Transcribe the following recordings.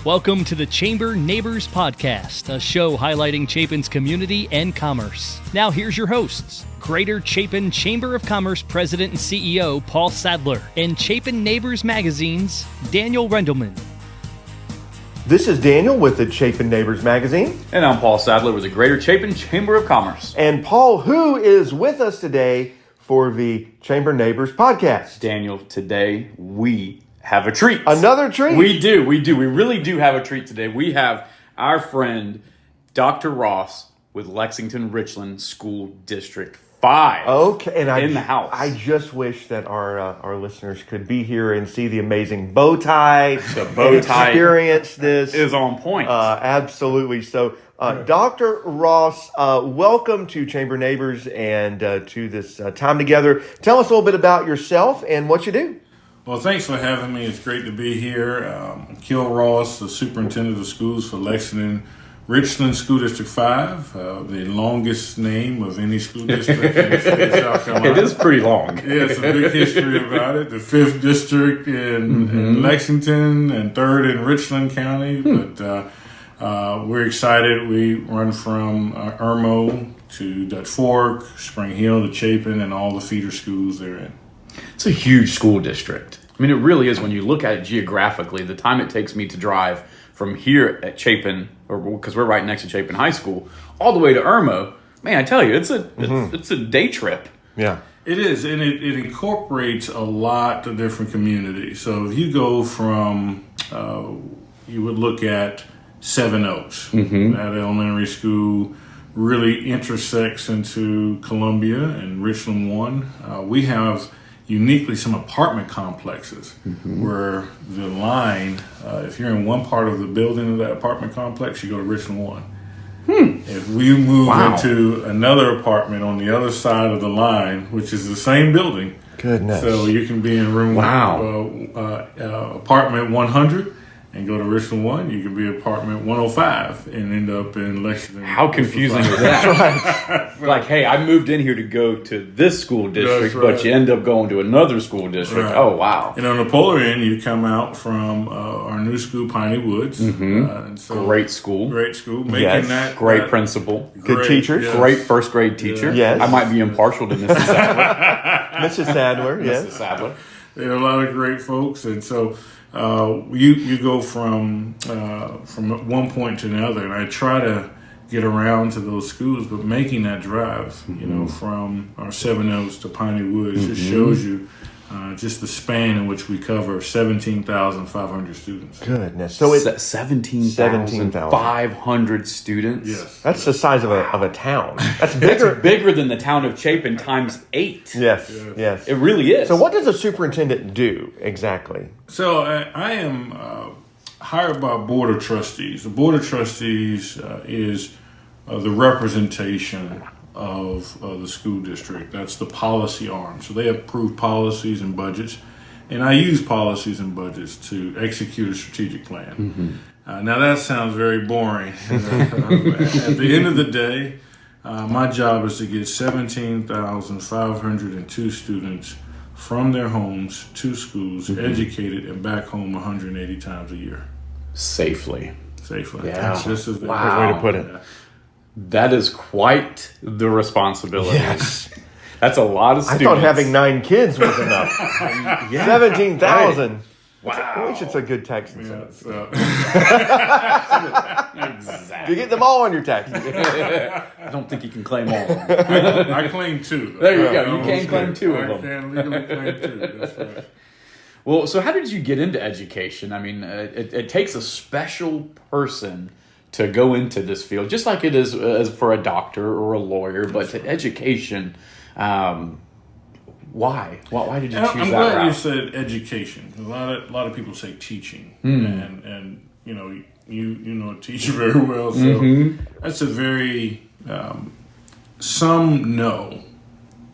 Welcome to the Chamber Neighbors Podcast, a show highlighting Chapin's community and commerce. Now here's your hosts, Greater Chapin Chamber of Commerce President and CEO Paul Sadler, and Chapin Neighbors Magazine's Daniel Rendelman. This is Daniel with the Chapin Neighbors Magazine. And I'm Paul Sadler with the Greater Chapin Chamber of Commerce. And Paul, who is with us today for the Chamber Neighbors Podcast? Daniel, today we have a treat. Another treat? We do. We really do have a treat today. We have our friend, Dr. Ross with Lexington-Richland School District 5. Okay, and in the house. I just wish that our listeners could be here and see the amazing bow tie. The bow tie experience this is on point. Absolutely. So, Dr. Ross, welcome to Chamber Neighbors and to this time together. Tell us a little bit about yourself and what you do. Well, thanks for having me. It's great to be here. Akil Ross, the Superintendent of Schools for Lexington-Richland School District 5, the longest name of any school district in the state of South Carolina. It is pretty long. Yeah, it's a big history about it. The 5th district in Lexington and 3rd in Richland County. But we're excited. We run from Irmo to Dutch Fork, Spring Hill to Chapin, and all the feeder schools they're in. It's a huge school district. I mean, it really is. When you look at it geographically, the time it takes me to drive from here at Chapin, or because we're right next to Chapin High School, all the way to Irmo, man, I tell you, it's a day trip. Yeah. It is, and it incorporates a lot of different communities. So if you go from, you would look at Seven Oaks, that elementary school really intersects into Columbia and Richland 1. We have uniquely some apartment complexes where the line, if you're in one part of the building of that apartment complex, you go to Richland 1. If we move into another apartment on the other side of the line, which is the same building, Goodness. so you can be in room apartment 100 and go to Richland 1. You can be apartment 105 and end up in Lexington. How confusing is that? Like, hey, I moved in here to go to this school district, but you end up going to another school district. Right. Oh, wow. And on the polar end, you come out from our new school, Piney Woods. And so great school. Great school. Making that great principal. Good teachers. Yes. Great first grade teacher. Yes. I might be impartial to Mrs. Sadler. Mrs. Sadler, yes. Mrs. Sadler. There are a lot of great folks. And so you go from one point to another, and I try to get around to those schools, but making that drive, from our Seven Oaks to Piney Woods, just shows you just the span in which we cover 17,500 students. Goodness. So it's 17,500 students. Yes. That's the size of a town. That's bigger than the town of Chapin times 8. Yes. It really is. So what does a superintendent do exactly? So I am hired by a board of trustees. The board of trustees is the representation of the school district. That's the policy arm. So they approve policies and budgets, and I use policies and budgets to execute a strategic plan. Now that sounds very boring. At the end of the day, my job is to get 17,502 students from their homes to schools, educated, and back home 180 times a year. Safely. Yeah. This is the Good way to put it. That is quite the responsibility. Yes. That's a lot of students. I thought having 9 kids was enough. 17,000. Wow. Which it's a good tax incentive. Exactly. You get them all on your taxes. I don't think you can claim all of them. I claim 2. Though. There you go. You can claim 2 of them. I can legally claim 2. That's right. Well, so how did you get into education? I mean, it takes a special person to go into this field, just like it is as for a doctor or a lawyer, but to education, why? Why did you choose that route? I'm glad you said education. A lot of people say teaching, and you know a teacher very well. So that's a very some know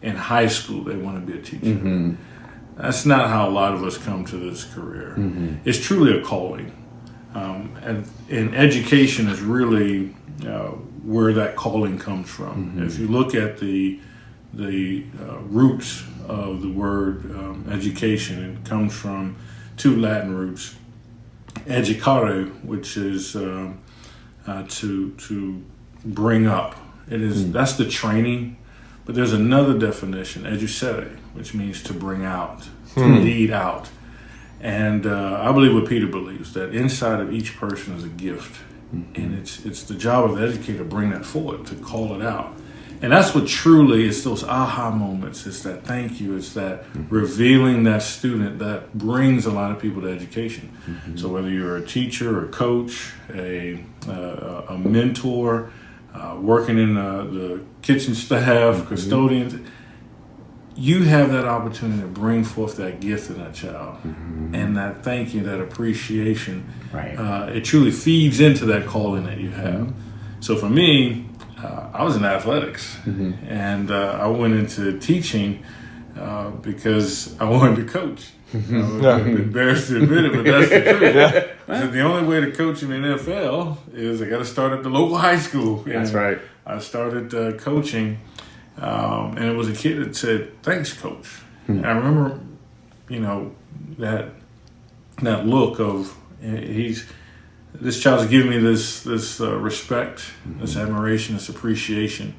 in high school they want to be a teacher. That's not how a lot of us come to this career. It's truly a calling. And education is really where that calling comes from. If you look at the roots of the word education, it comes from 2 Latin roots, educare, which is to bring up. It is that's the training, but there's another definition, educere, which means to bring out, to lead out. And I believe what Peter believes, that inside of each person is a gift, and it's the job of the educator to bring that forward, to call it out. And that's what truly is those aha moments. It's that thank you. It's that revealing that student that brings a lot of people to education. So whether you're a teacher, a coach, a mentor, working in the kitchen staff, custodians, you have that opportunity to bring forth that gift in that child. And that thank you, that appreciation, it truly feeds into that calling that you have. So for me, I was in athletics, and I went into teaching because I wanted to coach. I'm embarrassed to admit it, but that's the truth. So the only way to coach in the NFL is I got to start at the local high school. That's right. I started coaching, and it was a kid that said, "Thanks, Coach." And I remember, that look of this child's giving me this respect, this admiration, this appreciation,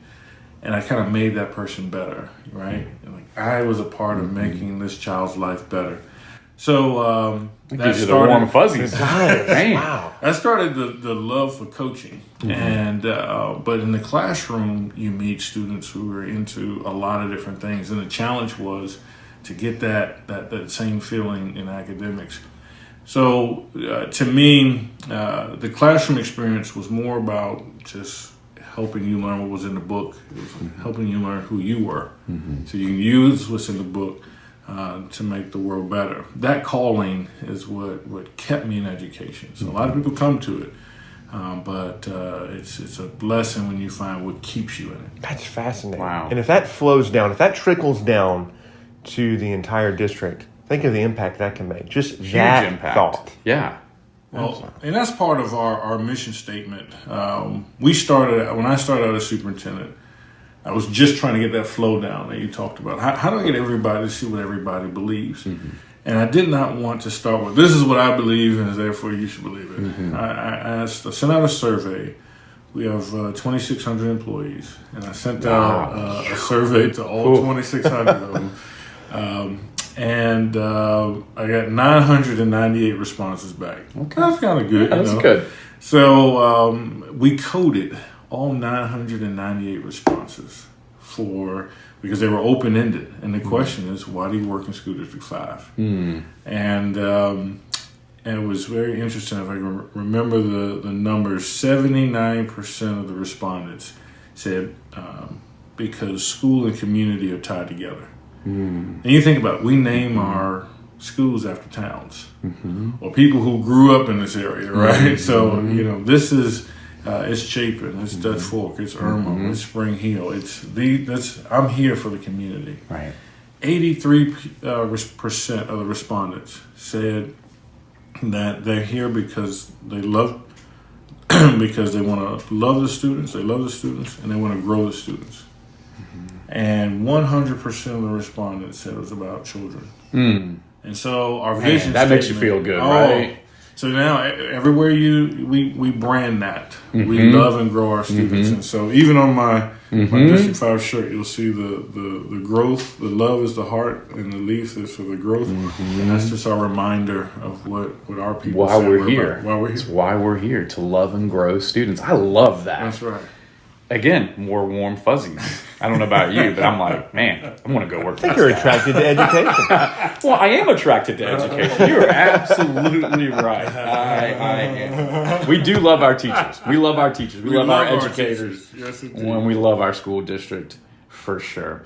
and I kind of made that person better, right? Like I was a part of making this child's life better. So that started the warm fuzzies. Wow. That started the love for coaching, and but in the classroom you meet students who are into a lot of different things, and the challenge was to get that same feeling in academics. So to me, the classroom experience was more about just helping you learn what was in the book. It was helping you learn who you were. So you can use what's in the book to make the world better. That calling is what kept me in education. So a lot of people come to it, but it's a blessing when you find what keeps you in it. That's fascinating. Wow. And if that flows down, if that trickles down to the entire district, think of the impact that can make. Just Huge that impact. thought. Yeah. Well, and that's part of our mission statement. When I started out as superintendent, I was just trying to get that flow down that you talked about. How do I get everybody to see what everybody believes? And I did not want to start with, this is what I believe, and therefore you should believe it. I sent out a survey. We have 2,600 employees, and I sent out a survey to all 2,600 of them. And I got 998 responses back. Okay. That's kind of good. That's good. So we coded all 998 responses because they were open-ended. And the question is, why do you work in School District 5? And it was very interesting. If I can remember the numbers, 79% of the respondents said because school and community are tied together. And you think about it, we name our schools after towns or people who grew up in this area, right? So, this is, it's Chapin, it's Dutch Fork, it's Irma, it's Spring Hill. I'm here for the community. Right. 83% of the respondents said that they're here because they love, because they want to love the students, and they want to grow the students. And 100% of the respondents said it was about children. And so our vision that makes you feel good, right? So now everywhere we brand that. We love and grow our students. And so even on my District 5 shirt, you'll see the growth. The love is the heart, and the leaf is for the growth. And that's just our reminder of what our people Why say we're here. Why we're here. It's why we're here, to love and grow students. I love that. That's right. Again, more warm fuzzies. I don't know about you, but I'm like, man, I want to go work. I think you're attracted to education. Well, I am attracted to education. You're absolutely right. I am. We do love our teachers. We love our teachers. We love our educators. Yes, indeed. When we love our school district, for sure.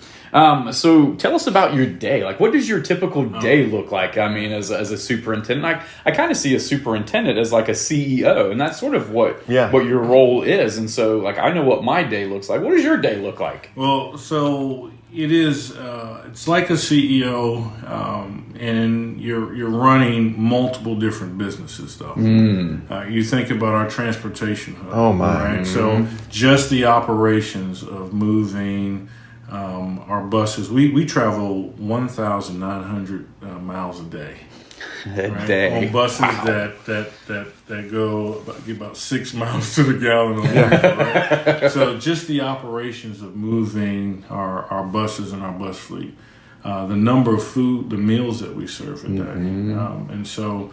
So tell us about your day. Like, what does your typical day look like? I mean, as a superintendent, I kind of see a superintendent as like a CEO, and that's sort of what your role is. And so, like, I know what my day looks like. What does your day look like? Well, so it is. It's like a CEO, and you're running multiple different businesses, though. You think about our transportation hub. Oh my! Right. So just the operations of moving. Our buses, we travel 1,900 miles a day. A day. On buses that go about 6 miles to the gallon or more, right? So just the operations of moving our buses and our bus fleet, the number of the meals that we serve a day, and so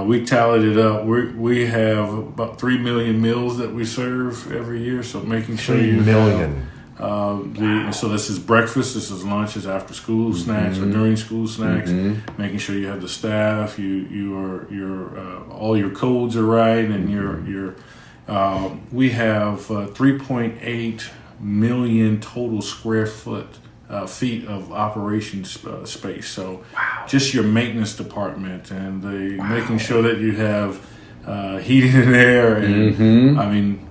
we tallied it up. We have about 3 million meals that we serve every year. So making sure 3 million. So this is breakfast, this is lunch, this is after school snacks or during school snacks. Making sure you have the staff, all your codes are right, and we have 3.8 million total square feet of operations space. So just your maintenance department and making sure that you have heating and air, and I mean.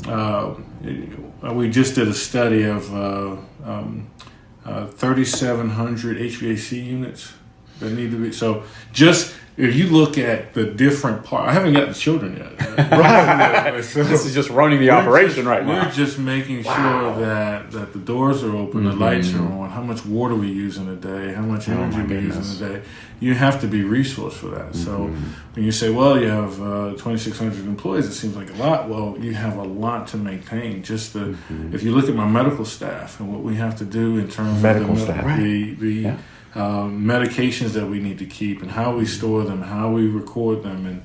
We just did a study of 3,700 HVAC units that need to be. So just if you look at the different parts, I haven't got the children yet. Right. So this is just running the operation right now. We're just making sure that the doors are open, the lights are on, how much water we use in a day, how much energy we use in a day. You have to be resourced for that. So when you say, well, you have 2,600 employees, it seems like a lot. Well, you have a lot to maintain. Just if you look at my medical staff and what we have to do in terms of the medications that we need to keep and how we store them, how we record them, and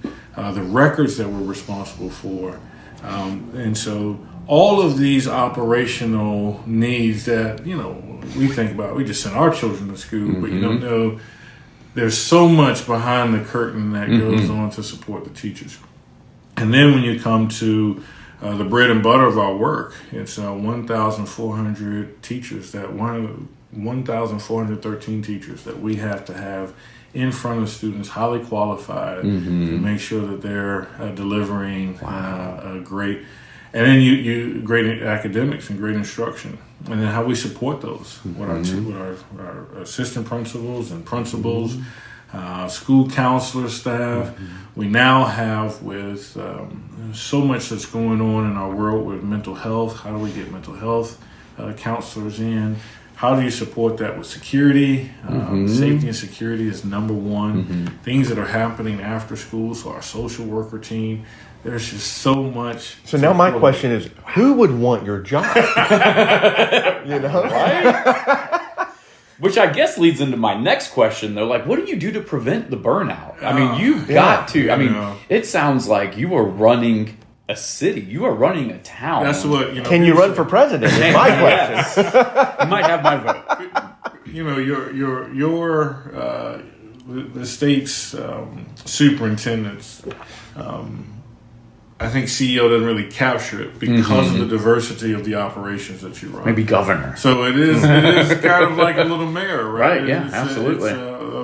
the records that we're responsible for. And so all of these operational needs that, we think about, we just send our children to school, but you don't know there's so much behind the curtain that goes on to support the teachers. And then when you come to the bread and butter of our work, it's 1,400 teachers 1,413 teachers that we have to have in front of students, highly qualified, to make sure that they're delivering great, and then you great academics and great instruction, and then how we support those with our assistant principals and principals, school counselor staff. We now have with so much that's going on in our world with mental health. How do we get mental health counselors in? How do you support that with security? Safety and security is number one. Things that are happening after school, so our social worker team. There's just so much. So now my question is, who would want your job? Right? Which I guess leads into my next question, though. Like, what do you do to prevent the burnout? I mean, you've got to. I mean, it sounds like you are running a city. You are running a town. That's what Can you run for president? Is my question. Yes. You might have my vote. The state's superintendents. I think CEO doesn't really capture it because of the diversity of the operations that you run. Maybe governor. So it is kind of like a little mayor, right? Right. Yeah. Absolutely.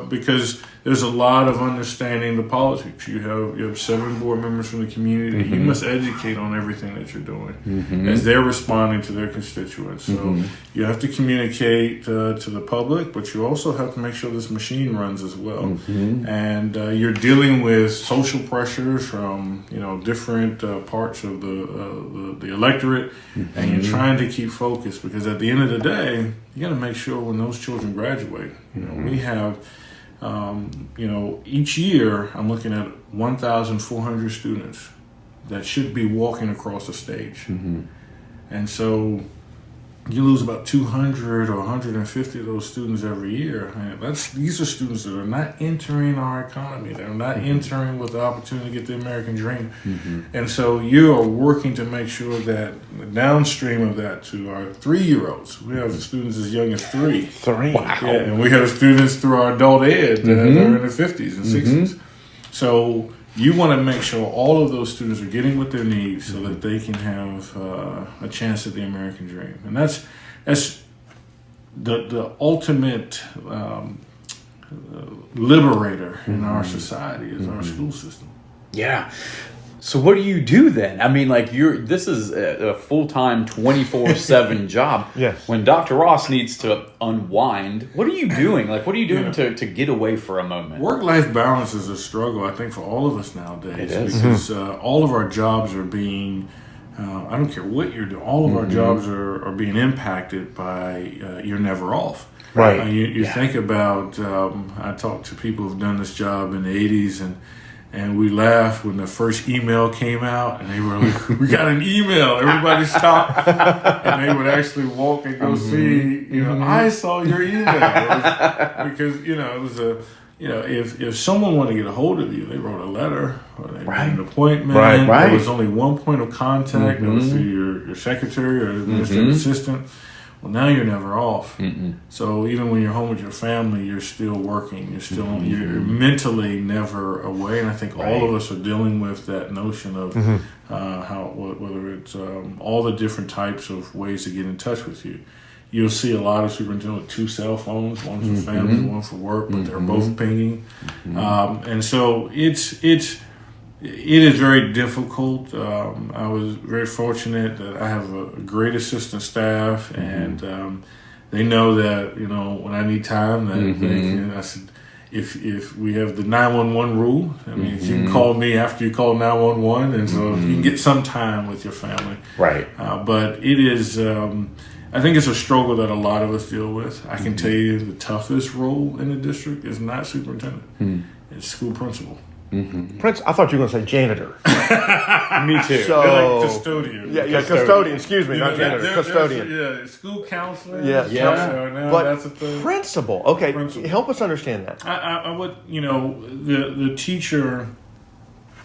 Because there's a lot of understanding the politics. You have 7 board members from the community. You must educate on everything that you're doing as they're responding to their constituents. So you have to communicate to the public, but you also have to make sure this machine runs as well. And you're dealing with social pressures from different parts of the electorate, and you're trying to keep focused because at the end of the day, you got to make sure when those children graduate. We have. Each year I'm looking at 1,400 students that should be walking across the stage. And so you lose about 200 or 150 of those students every year. And these are students that are not entering our economy. They're not entering with the opportunity to get the American dream. And so you are working to make sure that downstream of that to our 3-year-olds, we have students as young as 3. 3. Wow. Yeah, and we have students through our adult ed that are in their 50s and 60s. So you want to make sure all of those students are getting what they need so that they can have a chance at the American dream. And that's the ultimate liberator in our society is our school system. Yeah. So what do you do then? I mean, like this is a full-time 24/7 job. Yes. When Dr. Ross needs to unwind, what are you doing? Like, what are you doing to get away for a moment? Work-life balance is a struggle, I think, for all of us nowadays. It is. Because all of our jobs are being I don't care what you're doing. All of our jobs are being impacted by you're never off. Right. You think about, I talked to people who've done this job in the 80s, and we laughed when the first email came out, and they were like, we got an email. Everybody stopped, and they would actually walk and go see, I saw your email. Because, it was if someone wanted to get a hold of you, they wrote a letter, or they made an appointment. Right. There was only one point of contact. That was through your secretary or administrative assistant. Well, now you're never off. So even when you're home with your family, you're still working. You're still you're mentally never away. And I think all of us are dealing with that notion of whether it's all the different types of ways to get in touch with you. You'll see a lot of superintendents with 2 cell phones, one for family, one for work, but they're both pinging. And so it is very difficult. I was very fortunate that I have a great assistant staff, and they know that when I need time, that they can. I said, if we have the 911 rule, I mean, you can call me after you call 911, and so you can get some time with your family. Right. But it is. I think it's a struggle that a lot of us deal with. I can tell you the toughest role in the district is not superintendent; it's school principal. Prince, I thought you were going to say janitor. Me too. So, They're like custodian. Yeah, custodian. Excuse me, not janitor. Custodian. School counselor. Yeah. Counselor. Now But that's a thing. principal. Okay, help us understand that. I would, the teacher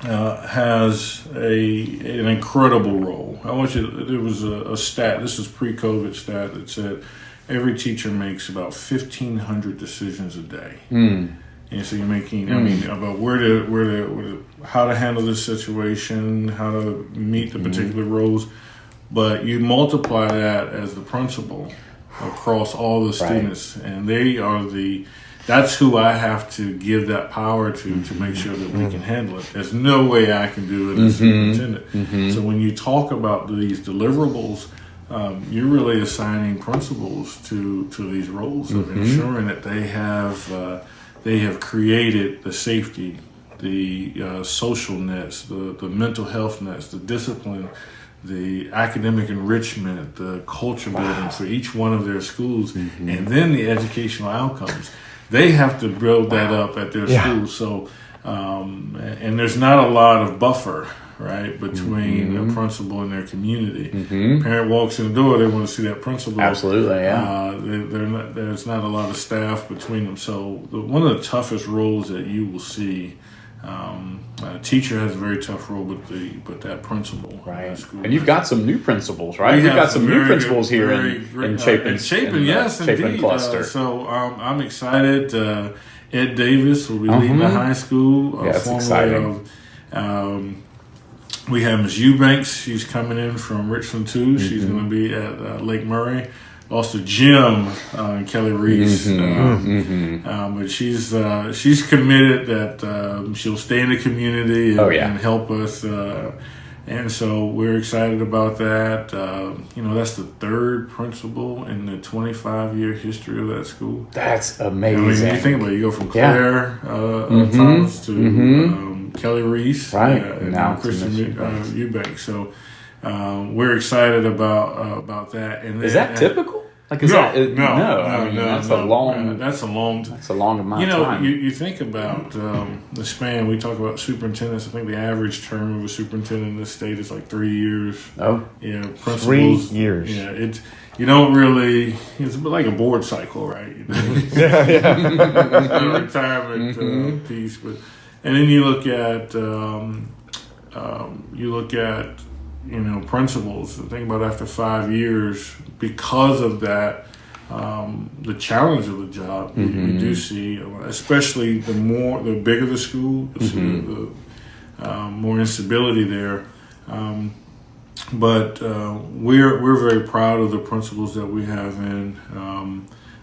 has an incredible role. I want you. There was a stat. This is pre-COVID stat that said every teacher makes about 1,500 decisions a day. And so you're making, about how to handle this situation, how to meet the particular roles, but you multiply that as the principal across all the students, and they are that's who I have to give that power to make sure that we can handle it. There's no way I can do it as superintendent. So when you talk about these deliverables, you're really assigning principals to these roles of ensuring that they have created the safety, the social nets, the mental health nets, the discipline, the academic enrichment, the culture building for each one of their schools, and then the educational outcomes. They have to build that up at their schools. So, and there's not a lot of buffer, right, between a principal and their community. Parent walks in the door, they want to see that principal. Absolutely, yeah. There's not a lot of staff between them. So one of the toughest roles that you will see, a teacher has a very tough role, but that principal. Right. And you've got some new principals, right? We've got some new principals here in Chapin. Yes, Chapin indeed. cluster. So I'm excited. Ed Davis will be leading the high school. That's exciting. We have Ms. Eubanks. She's coming in from Richland too. She's going to be at Lake Murray. Also, Jim and Kelly Reese. But she's committed that she'll stay in the community and help us. And so we're excited about that. That's the 3rd principal in the 25-year history of that school. That's amazing. I mean, you think about it, you go from Claire Thomas to Kelly Reese, and now Kristen Eubanks. So we're excited about that. And is that typical? Like, is no. That's a long. That's a long amount of time. You think about the span. We talk about superintendents. I think the average term of a superintendent in this state is like 3 years. Oh, yeah, principals. 3 years. Yeah, you don't really. It's like a board cycle, right? Retirement piece, and then you look at. Principals. Think about after 5 years, because of that, the challenge of the job, you do see, especially the bigger the school, the more instability there. But we're very proud of the principals that we have in.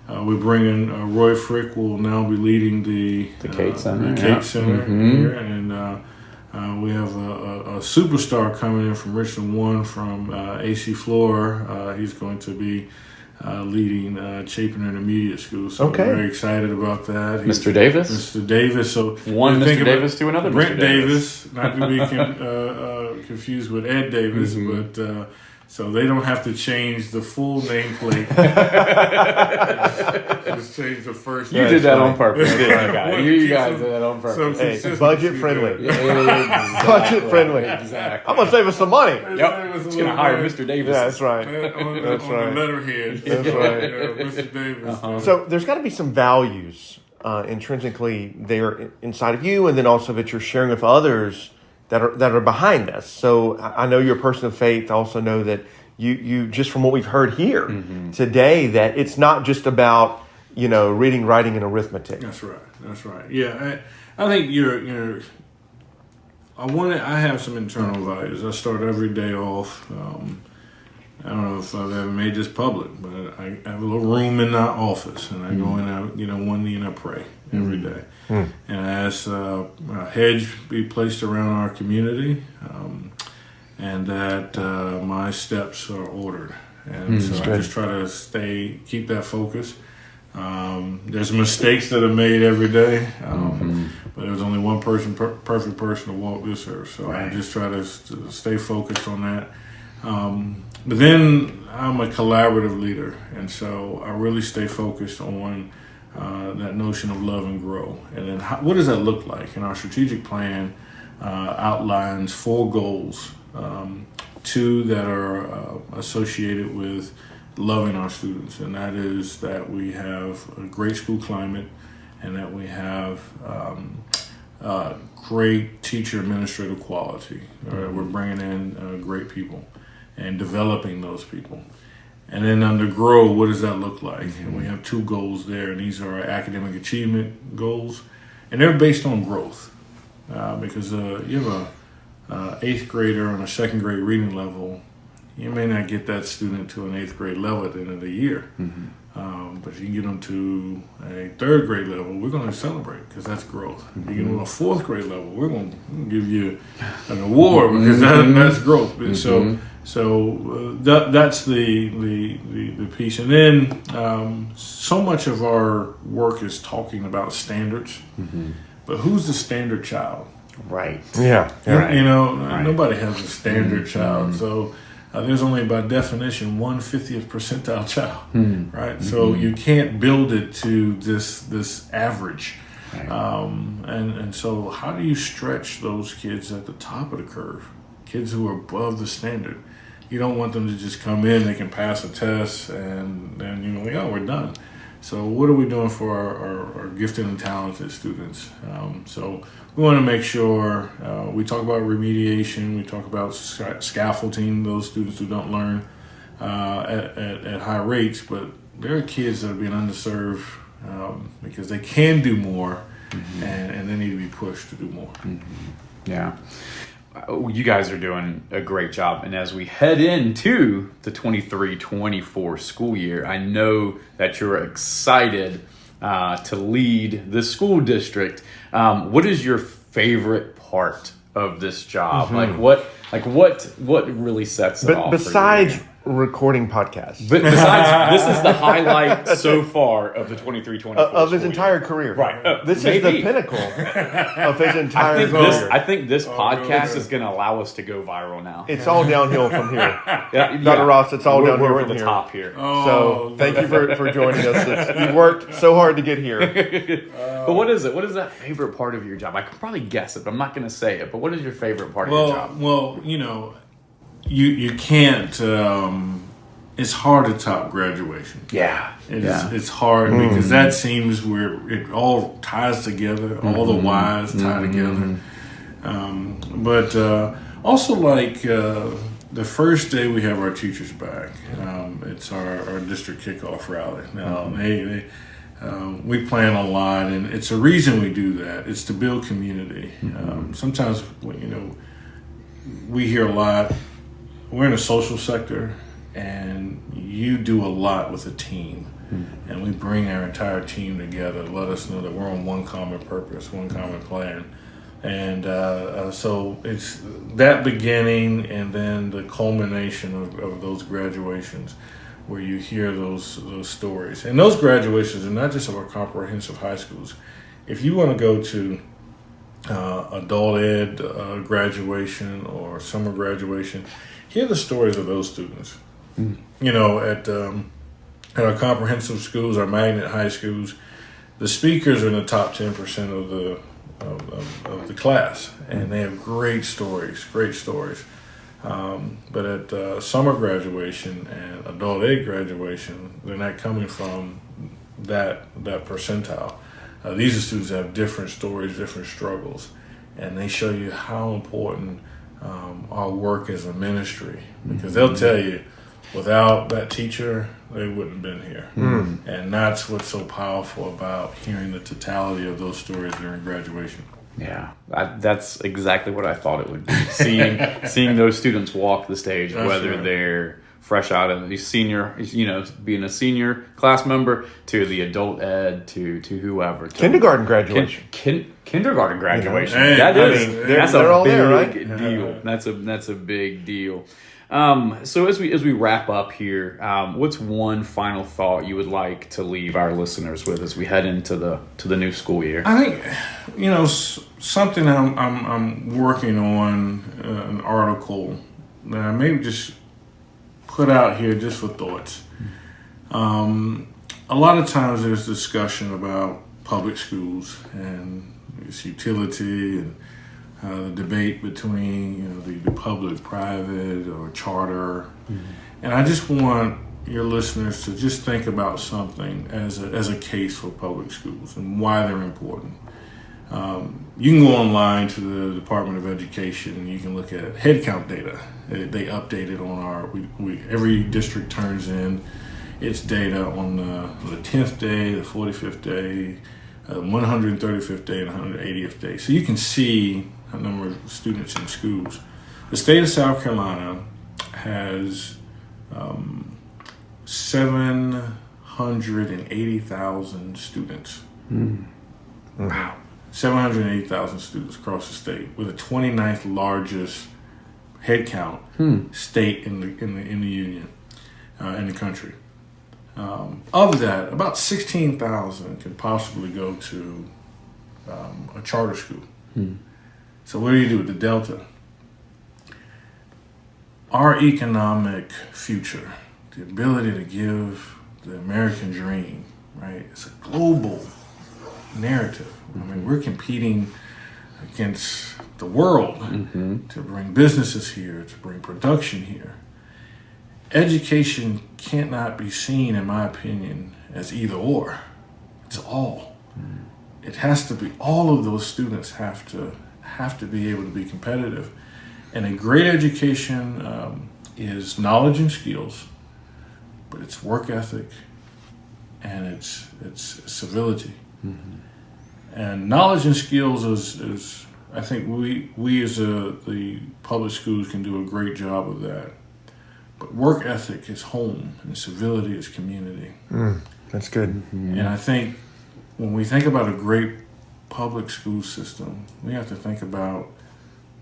We bring in Roy Frick will now be leading the Kate Center. The Kate Center here, and we have a superstar coming in from Richland 1 from AC Floor. He's going to be leading Chapin Intermediate School. So we're very excited about that. Mr. Davis? Mr. Davis. So one Mr. Davis to another Brent Mr. Davis. Not to be confused with Ed Davis, but so they don't have to change the full nameplate. Just change the first name. You did that on purpose. You guys did that on purpose. Hey, budget friendly. Budget friendly. Exactly. I'm gonna save us some money. Yep. It's going to hire Mr. Davis. Yeah, that's right. On That's the right. letterhead. That's right. Mr. Davis. So there's got to be some values intrinsically there inside of you, and then also that you're sharing with others that are behind this. So I know you're a person of faith. I also know that you just from what we've heard here today, that it's not just about reading, writing, and arithmetic. That's right. Yeah, I think you're. I have some internal values. I start every day off. I don't know if I've ever made this public, but I have a little room in our office, and I go in, one knee, and I pray every day. And I ask a hedge be placed around our community, and that my steps are ordered. And so I just try to keep that focus. There's mistakes that are made every day, but there's only one perfect person to walk this earth. So I just try to stay focused on that. But then I'm a collaborative leader, and so I really stay focused on that notion of love and grow. And then what does that look like? And our strategic plan outlines 4 goals, 2 that are associated with loving our students, and that is that we have a great school climate and that we have great teacher administrative quality. We're bringing in great people and developing those people. And then under grow, what does that look like? And we have 2 goals there, and these are our academic achievement goals, and they're based on growth because you have a 8th grader on a 2nd grade reading level. You may not get that student to an 8th grade level at the end of the year, but if you can get them to a 3rd grade level, we're going to celebrate because that's growth. If you get them to a 4th grade level, we're going to give you an award because that's growth. So that's the piece. And then so much of our work is talking about standards, but who's the standard child? Right. Yeah. Right. Nobody has a standard child. So there's only, by definition, 1/50th percentile child, right? So you can't build it to this average. Right. And so how do you stretch those kids at the top of the curve? Kids who are above the standard. You don't want them to just come in, they can pass a test, and then we're done. So what are we doing for our gifted and talented students? So we want to make sure we talk about remediation, we talk about scaffolding those students who don't learn at high rates, but there are kids that are being underserved because they can do more, and they need to be pushed to do more. Yeah. You guys are doing a great job. And as we head into the 23-24 school year, I know that you're excited to lead the school district. What is your favorite part of this job? Like what really sets it off? Besides for you? Recording podcasts. But besides, this is the highlight so far of the 23-24 of his entire career. Right. This is the pinnacle of his entire career. I think this podcast is going to allow us to go viral now. It's all downhill from here. Yeah, Dr. Ross, it's all downhill we're from at the here. top here. So thank you for joining us. You worked so hard to get here. But what is it? What is that favorite part of your job? I could probably guess it, but I'm not going to say it. But what is your favorite part of your job? Well, you can't. It's hard to top graduation. Yeah, it's hard because that seems where it all ties together. All the whys tie together. But also, like the first day we have our teachers back, it's our district kickoff rally. Now we plan a lot, and it's a reason we do that. It's to build community. Sometimes we hear a lot. We're in a social sector, and you do a lot with a team. And we bring our entire team together to let us know that we're on one common purpose, one common plan. And so it's that beginning and then the culmination of those graduations where you hear those stories. And those graduations are not just of our comprehensive high schools. If you want to go to adult ed graduation or summer graduation, hear the stories of those students. You know, at our comprehensive schools, our magnet high schools, the speakers are in the top 10% of the class, and they have great stories. But at summer graduation and adult ed graduation, they're not coming from that percentile. These are students that have different stories, different struggles, and they show you how important our work as a ministry, because they'll tell you, without that teacher, they wouldn't have been here. And that's what's so powerful about hearing the totality of those stories during graduation. Yeah, that's exactly what I thought it would be. Seeing those students walk the stage, that's whether right. They're fresh out of the senior, being a senior class member, to the adult ed, to whoever. Kindergarten graduation. Kindergarten graduation. Hey, that's they're a all big there, right? deal. That's a big deal. So as we wrap up here, what's one final thought you would like to leave our listeners with as we head into the new school year? I think something I'm working on, an article that I maybe just put out here just for thoughts. A lot of times there's discussion about public schools and its utility and the debate between the public, private, or charter. And I just want your listeners to just think about something as a case for public schools and why they're important. You can go online to the Department of Education and you can look at headcount data. They update it on every district turns in its data on the 10th day, the 45th day, 135th day, and 180th day. So you can see a number of students in schools. The state of South Carolina has 780,000 students. Wow. 780,000 students across the state, with the 29th largest head count state in the union, in the country. Of that, about 16,000 can possibly go to a charter school. So what do you do with the Delta? Our economic future, the ability to give the American dream, right? It's a global narrative. I mean, we're competing against the world to bring businesses here, to bring production here. Education cannot be seen, in my opinion, as either or. It's all. It has to be, all of those students have to be able to be competitive. And a great education is knowledge and skills, but it's work ethic and it's civility. And knowledge and skills is I think we as the public schools can do a great job of that. But work ethic is home, and civility is community. That's good. And I think when we think about a great public school system, we have to think about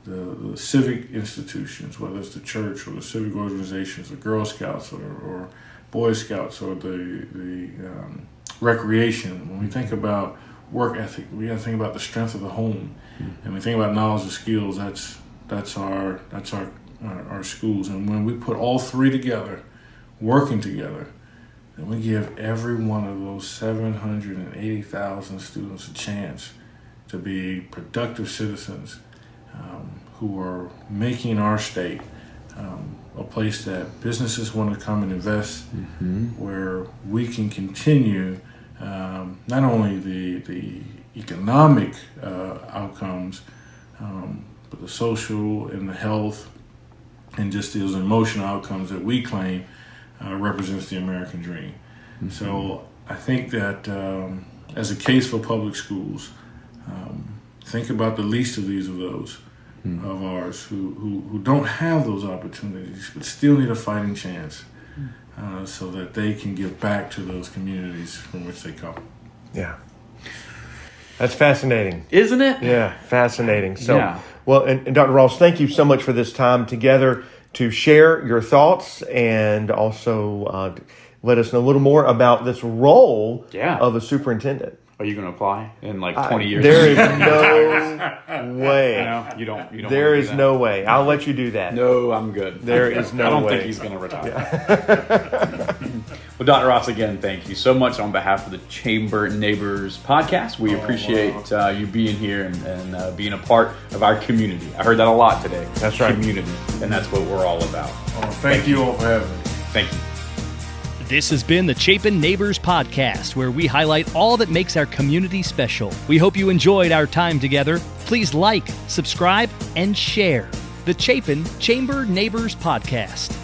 the civic institutions, whether it's the church or the civic organizations, the Girl Scouts or Boy Scouts or the recreation. When we think about work ethic, we got to think about the strength of the home, and we think about knowledge and skills. That's our schools. And when we put all three together, working together, then we give every one of those 780,000 students a chance to be productive citizens who are making our state a place that businesses want to come and invest, where we can continue not only the economic outcomes, but the social and the health and just those emotional outcomes that we claim represents the American dream. So I think that as a case for public schools, think about the least of those of ours who don't have those opportunities but still need a fighting chance so that they can give back to those communities from which they come. Yeah. That's fascinating. Isn't it? Yeah, fascinating. So, well, and Dr. Ross, thank you so much for this time together to share your thoughts and also let us know a little more about this role of a superintendent. Are you going to apply in like 20 years? There is no way. No, you don't. There is no way. I'll let you do that. No, I'm good. There is no way. I don't think he's going to retire. Yeah. Well, Dr. Ross, again, thank you so much on behalf of the Chamber Neighbors podcast. We appreciate you being here and being a part of our community. I heard that a lot today. That's right. Community, and that's what we're all about. Thank you all for having me. Thank you. This has been the Chapin Neighbors Podcast, where we highlight all that makes our community special. We hope you enjoyed our time together. Please like, subscribe, and share the Chapin Chamber Neighbors Podcast.